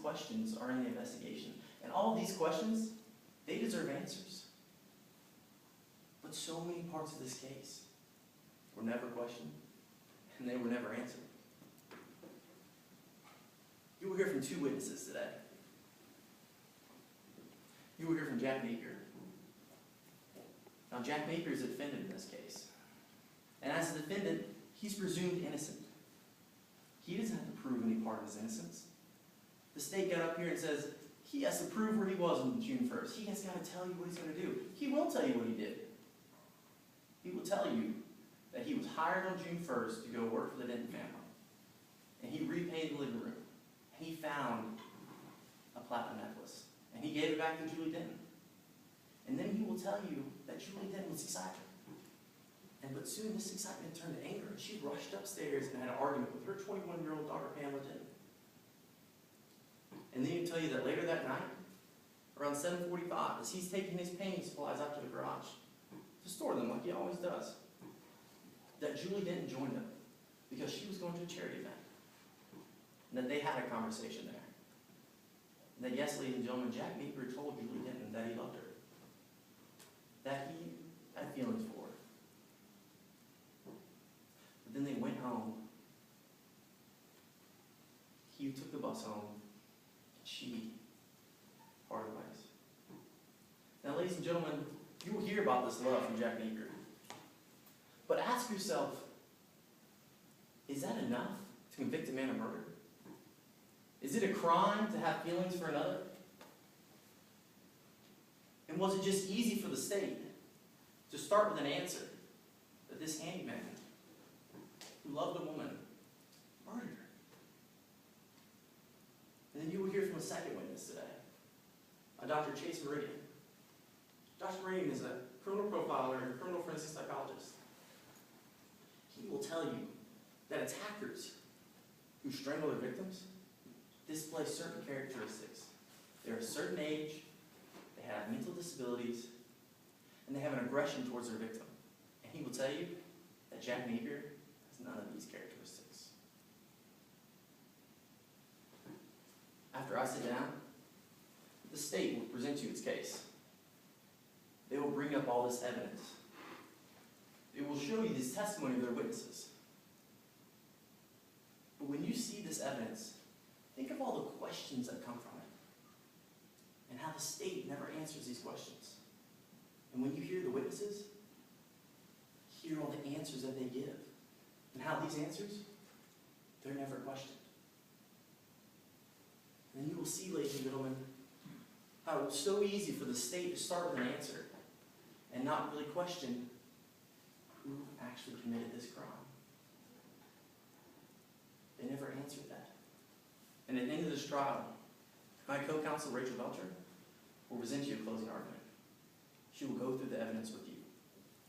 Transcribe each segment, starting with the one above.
questions are in the investigation. And all of these questions, they deserve answers. But so many parts of this case were never questioned, and they were never answered. You will hear from two witnesses today. You will hear from Jack Napier. Now, Jack Napier is a defendant in this case. And as a defendant, he's presumed innocent. He doesn't have to prove any part of his innocence. The state got up here and says he has to prove where he was on June 1st. He has got to tell you what he's going to do. He will tell you what he did. He will tell you that he was hired on June 1st to go work for the Denton family. And he repainted the living room. And he found a platinum necklace. And he gave it back to Julie Denton. And then he will tell you that Julie Denton was excited. But soon this excitement turned to anger. She rushed upstairs and had an argument with her 21-year-old daughter, Pamela Denton. And then he'll tell you that later that night, around 7:45, as he's taking his painting supplies out to the garage to store them like he always does, that Julie Denton joined him because she was going to a charity event. And that they had a conversation there. And that, yes, ladies and gentlemen, Jack Napier told Julie Denton that he loved her. That he had feelings for her. But then they went home. He took the bus home. And she parted ways. Now, ladies and gentlemen, you will hear about this love from Jack Napier. But ask yourself, is that enough to convict a man of murder? Is it a crime to have feelings for another? And was it just easy for the state to start with an answer that this handyman who loved a woman murdered her? And then you will hear from a second witness today, Dr. Chase Meridian. Dr. Meridian is a criminal profiler and a criminal forensic psychologist. He will tell you that attackers who strangle their victims display certain characteristics. They're a certain age, they have mental disabilities, and they have an aggression towards their victim. And he will tell you that Jack Napier has none of these characteristics. After I sit down, the state will present you its case. They will bring up all this evidence. It will show you this testimony of their witnesses. But when you see this evidence, think of all the questions that come from it and how the state never answers these questions. And when you hear the witnesses, hear all the answers that they give and how these answers, they're never questioned. And you will see, ladies and gentlemen, how it was so easy for the state to start with an answer and not really question who actually committed this crime. They never answered that. And at the end of this trial, my co-counsel, Rachel Belcher, will present you a closing argument. She will go through the evidence with you.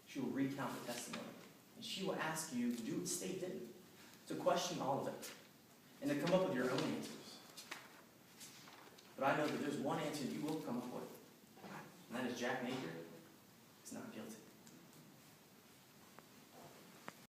She will recount the testimony. And she will ask you to do what the state did, to question all of it, and to come up with your own answers. But I know that there's one answer you will come up with, and that is Jack Napier